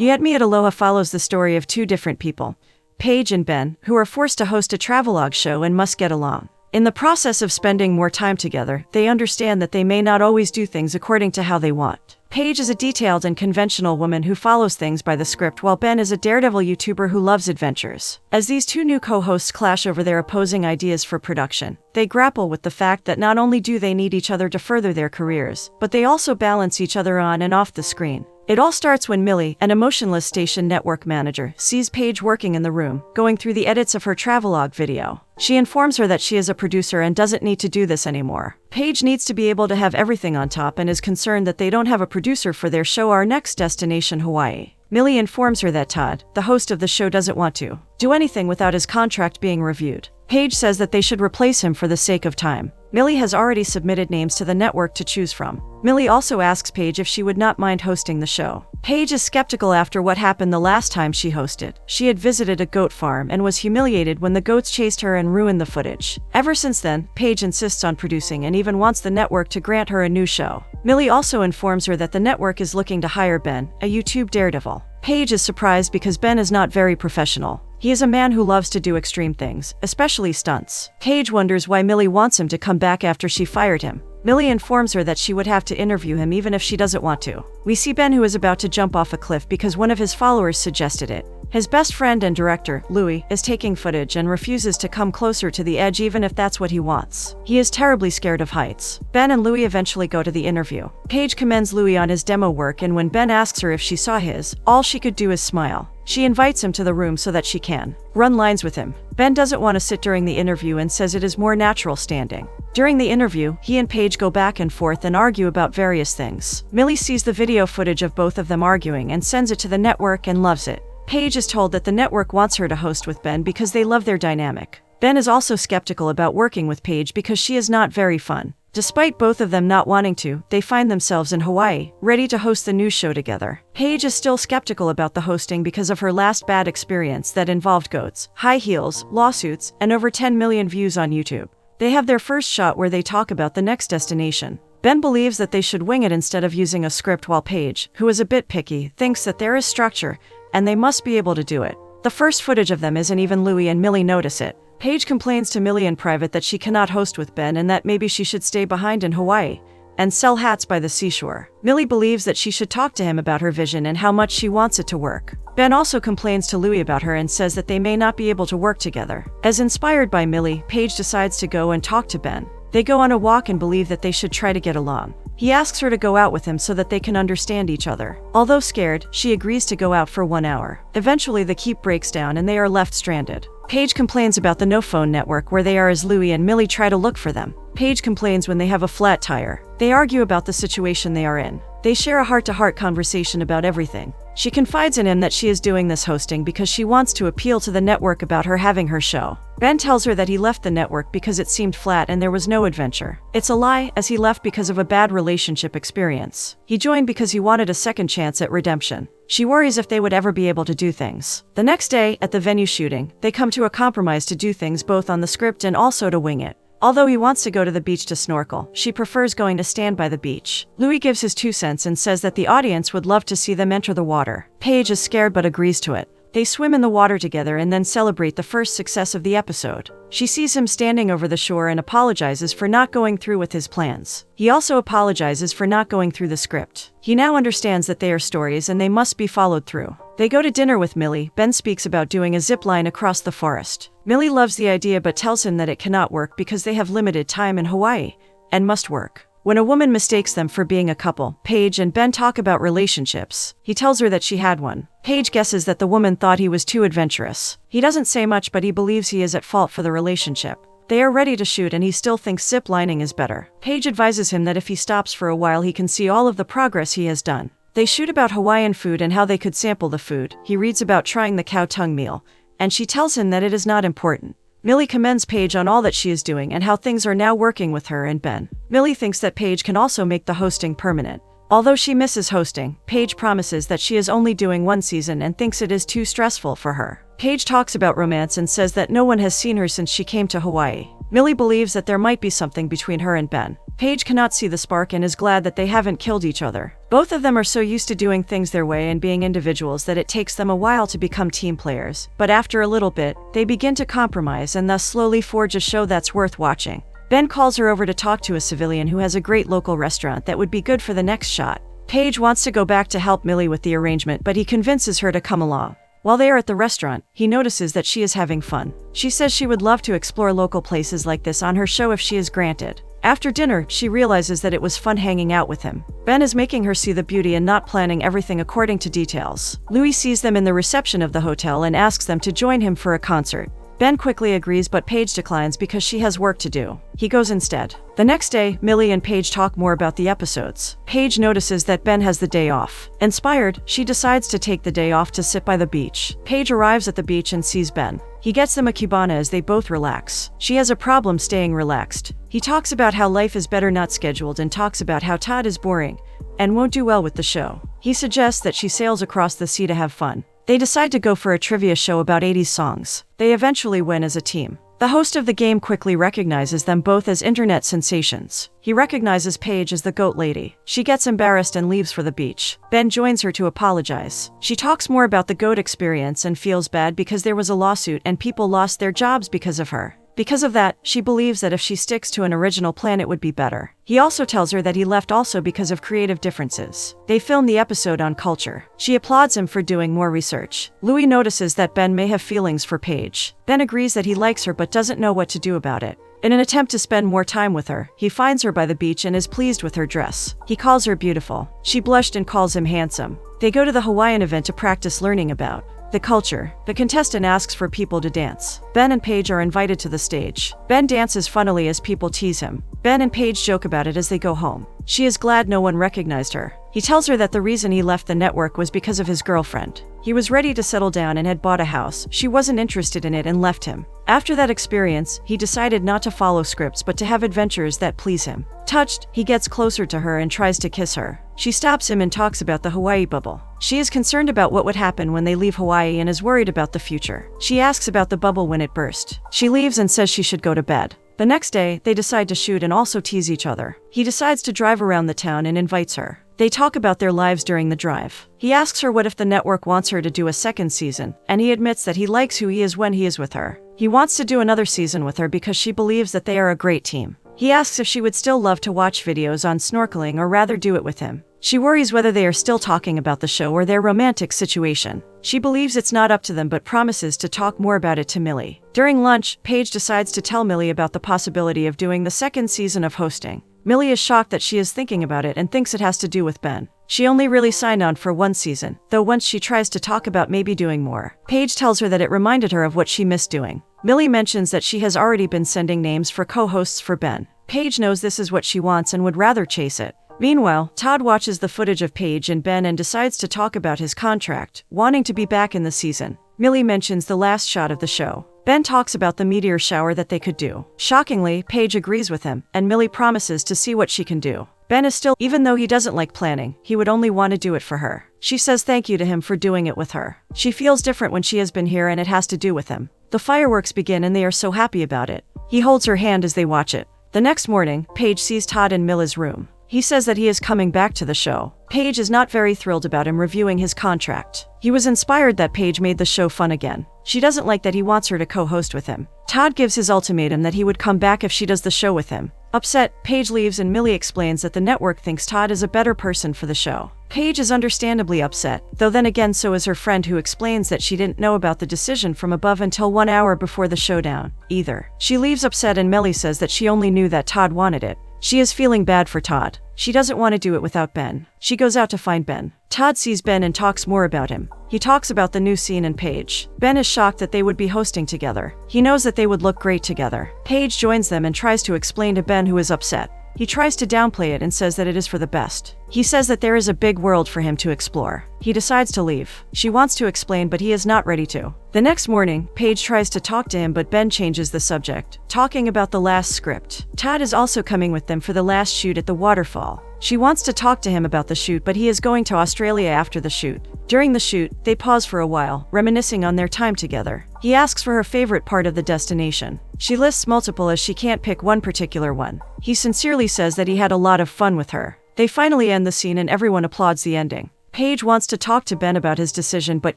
You Had Me at Aloha follows the story of two different people, Paige and Ben, who are forced to host a travelogue show and must get along. In the process of spending more time together, they understand that they may not always do things according to how they want. Paige is a detailed and conventional woman who follows things by the script, while Ben is a daredevil YouTuber who loves adventures. As these two new co-hosts clash over their opposing ideas for production, they grapple with the fact that not only do they need each other to further their careers, but they also balance each other on and off the screen. It all starts when Millie, an emotionless station network manager, sees Paige working in the room, going through the edits of her travelogue video. She informs her that she is a producer and doesn't need to do this anymore. Paige needs to be able to have everything on top and is concerned that they don't have a producer for their show Our Next Destination Hawaii. Millie informs her that Todd, the host of the show, doesn't want to do anything without his contract being reviewed. Paige says that they should replace him for the sake of time. Millie has already submitted names to the network to choose from. Millie also asks Paige if she would not mind hosting the show. Paige is skeptical after what happened the last time she hosted. She had visited a goat farm and was humiliated when the goats chased her and ruined the footage. Ever since then, Paige insists on producing and even wants the network to grant her a new show. Millie also informs her that the network is looking to hire Ben, a YouTube daredevil. Paige is surprised because Ben is not very professional. He is a man who loves to do extreme things, especially stunts. Paige wonders why Millie wants him to come back after she fired him. Millie informs her that she would have to interview him even if she doesn't want to. We see Ben, who is about to jump off a cliff because one of his followers suggested it. His best friend and director, Louie, is taking footage and refuses to come closer to the edge even if that's what he wants. He is terribly scared of heights. Ben and Louie eventually go to the interview. Paige commends Louie on his demo work, and when Ben asks her if she saw his, all she could do is smile. She invites him to the room so that she can run lines with him. Ben doesn't want to sit during the interview and says it is more natural standing. During the interview, he and Paige go back and forth and argue about various things. Millie sees the video footage of both of them arguing and sends it to the network and loves it. Paige is told that the network wants her to host with Ben because they love their dynamic. Ben is also skeptical about working with Paige because she is not very fun. Despite both of them not wanting to, they find themselves in Hawaii, ready to host the new show together. Paige is still skeptical about the hosting because of her last bad experience that involved goats, high heels, lawsuits, and over 10 million views on YouTube. They have their first shot where they talk about the next destination. Ben believes that they should wing it instead of using a script, while Paige, who is a bit picky, thinks that there is structure and they must be able to do it. The first footage of them isn't even Louie, and Millie notice it. Paige complains to Millie in private that she cannot host with Ben and that maybe she should stay behind in Hawaii and sell hats by the seashore. Millie believes that she should talk to him about her vision and how much she wants it to work. Ben also complains to Louie about her and says that they may not be able to work together. As inspired by Millie, Paige decides to go and talk to Ben. They go on a walk and believe that they should try to get along. He asks her to go out with him so that they can understand each other. Although scared, she agrees to go out for 1 hour. Eventually, the keep breaks down and they are left stranded. Paige complains about the no-phone network where they are as Louie and Millie try to look for them. Paige complains when they have a flat tire. They argue about the situation they are in. They share a heart-to-heart conversation about everything. She confides in him that she is doing this hosting because she wants to appeal to the network about her having her show. Ben tells her that he left the network because it seemed flat and there was no adventure. It's a lie, as he left because of a bad relationship experience. He joined because he wanted a second chance at redemption. She worries if they would ever be able to do things. The next day, at the venue shooting, they come to a compromise to do things both on the script and also to wing it. Although he wants to go to the beach to snorkel, she prefers going to stand by the beach. Louie gives his 2 cents and says that the audience would love to see them enter the water. Paige is scared but agrees to it. They swim in the water together and then celebrate the first success of the episode. She sees him standing over the shore and apologizes for not going through with his plans. He also apologizes for not going through the script. He now understands that they are stories and they must be followed through. They go to dinner with Millie. Ben speaks about doing a zip line across the forest. Millie loves the idea but tells him that it cannot work because they have limited time in Hawaii and must work. When a woman mistakes them for being a couple, Paige and Ben talk about relationships. He tells her that she had one. Paige guesses that the woman thought he was too adventurous. He doesn't say much, but he believes he is at fault for the relationship. They are ready to shoot and he still thinks zip lining is better. Paige advises him that if he stops for a while he can see all of the progress he has done. They shoot about Hawaiian food and how they could sample the food. He reads about trying the cow tongue meal, and she tells him that it is not important. Millie commends Paige on all that she is doing and how things are now working with her and Ben. Millie thinks that Paige can also make the hosting permanent. Although she misses hosting, Paige promises that she is only doing 1 season and thinks it is too stressful for her. Paige talks about romance and says that no one has seen her since she came to Hawaii. Millie believes that there might be something between her and Ben. Paige cannot see the spark and is glad that they haven't killed each other. Both of them are so used to doing things their way and being individuals that it takes them a while to become team players. But after a little bit, they begin to compromise and thus slowly forge a show that's worth watching. Ben calls her over to talk to a civilian who has a great local restaurant that would be good for the next shot. Paige wants to go back to help Millie with the arrangement, but he convinces her to come along. While they are at the restaurant, he notices that she is having fun. She says she would love to explore local places like this on her show if she is granted. After dinner, she realizes that it was fun hanging out with him. Ben is making her see the beauty and not planning everything according to details. Louis sees them in the reception of the hotel and asks them to join him for a concert. Ben quickly agrees, but Paige declines because she has work to do. He goes instead. The next day, Millie and Paige talk more about the episodes. Paige notices that Ben has the day off. Inspired, she decides to take the day off to sit by the beach. Paige arrives at the beach and sees Ben. He gets them a cubana as they both relax. She has a problem staying relaxed. He talks about how life is better not scheduled and talks about how Todd is boring and won't do well with the show. He suggests that she sails across the sea to have fun. They decide to go for a trivia show about 80s songs. They eventually win as a team. The host of the game quickly recognizes them both as internet sensations. He recognizes Paige as the goat lady. She gets embarrassed and leaves for the beach. Ben joins her to apologize. She talks more about the goat experience and feels bad because there was a lawsuit and people lost their jobs because of her. Because of that, she believes that if she sticks to an original plan it would be better. He also tells her that he left also because of creative differences. They film the episode on culture. She applauds him for doing more research. Louis notices that Ben may have feelings for Paige. Ben agrees that he likes her but doesn't know what to do about it. In an attempt to spend more time with her, he finds her by the beach and is pleased with her dress. He calls her beautiful. She blushed and calls him handsome. They go to the Hawaiian event to practice learning about the culture. The contestant asks for people to dance. Ben and Paige are invited to the stage. Ben dances funnily as people tease him. Ben and Paige joke about it as they go home. She is glad no one recognized her. He tells her that the reason he left the network was because of his girlfriend. He was ready to settle down and had bought a house. She wasn't interested in it and left him. After that experience, he decided not to follow scripts but to have adventures that please him. Touched, he gets closer to her and tries to kiss her. She stops him and talks about the Hawaii bubble. She is concerned about what would happen when they leave Hawaii and is worried about the future. She asks about the bubble when it burst. She leaves and says she should go to bed. The next day, they decide to shoot and also tease each other. He decides to drive around the town and invites her. They talk about their lives during the drive. He asks her what if the network wants her to do a second season, and he admits that he likes who he is when he is with her. He wants to do another season with her because she believes that they are a great team. He asks if she would still love to watch videos on snorkeling or rather do it with him. She worries whether they are still talking about the show or their romantic situation. She believes it's not up to them but promises to talk more about it to Millie. During lunch, Paige decides to tell Millie about the possibility of doing the second season of hosting. Millie is shocked that she is thinking about it and thinks it has to do with Ben. She only really signed on for one season, though once she tries to talk about maybe doing more. Paige tells her that it reminded her of what she missed doing. Millie mentions that she has already been sending names for co-hosts for Ben. Paige knows this is what she wants and would rather chase it. Meanwhile, Todd watches the footage of Paige and Ben and decides to talk about his contract, wanting to be back in the season. Millie mentions the last shot of the show. Ben talks about the meteor shower that they could do. Shockingly, Paige agrees with him, and Millie promises to see what she can do. Ben is still, even though he doesn't like planning, he would only want to do it for her. She says thank you to him for doing it with her. She feels different when she has been here and it has to do with him. The fireworks begin and they are so happy about it. He holds her hand as they watch it. The next morning, Paige sees Todd in Millie's room. He says that he is coming back to the show. Paige is not very thrilled about him reviewing his contract. He was inspired that Paige made the show fun again. She doesn't like that he wants her to co-host with him. Todd gives his ultimatum that he would come back if she does the show with him. Upset, Paige leaves and Millie explains that the network thinks Todd is a better person for the show. Paige is understandably upset, though then again so is her friend who explains that she didn't know about the decision from above until 1 hour before the showdown, either. She leaves upset and Millie says that she only knew that Todd wanted it. She is feeling bad for Todd. She doesn't want to do it without Ben. She goes out to find Ben. Todd sees Ben and talks more about him. He talks about the new scene and Paige. Ben is shocked that they would be hosting together. He knows that they would look great together. Paige joins them and tries to explain to Ben, who is upset. He tries to downplay it and says that it is for the best. He says that there is a big world for him to explore. He decides to leave. She wants to explain, but he is not ready to. The next morning, Paige tries to talk to him, but Ben changes the subject, talking about the last script. Todd is also coming with them for the last shoot at the waterfall. She wants to talk to him about the shoot, but he is going to Australia after the shoot. During the shoot, they pause for a while, reminiscing on their time together. He asks for her favorite part of the destination. She lists multiple as she can't pick one particular one. He sincerely says that he had a lot of fun with her. They finally end the scene and everyone applauds the ending. Paige wants to talk to Ben about his decision but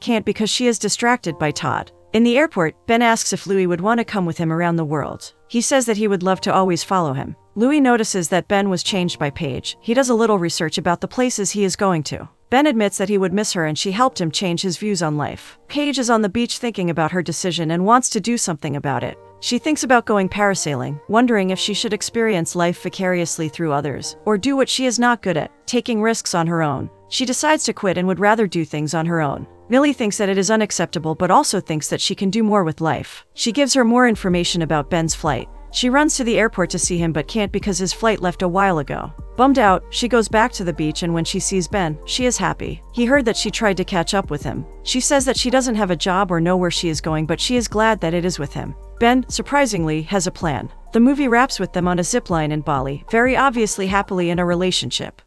can't because she is distracted by Todd. In the airport, Ben asks if Louis would want to come with him around the world. He says that he would love to always follow him. Louis notices that Ben was changed by Paige. He does a little research about the places he is going to. Ben admits that he would miss her and she helped him change his views on life. Paige is on the beach thinking about her decision and wants to do something about it. She thinks about going parasailing, wondering if she should experience life vicariously through others, or do what she is not good at, taking risks on her own. She decides to quit and would rather do things on her own. Millie thinks that it is unacceptable but also thinks that she can do more with life. She gives her more information about Ben's flight. She runs to the airport to see him but can't because his flight left a while ago. Bummed out, she goes back to the beach and when she sees Ben, she is happy. He heard that she tried to catch up with him. She says that she doesn't have a job or know where she is going but she is glad that it is with him. Ben, surprisingly, has a plan. The movie wraps with them on a zipline in Bali, very obviously happily in a relationship.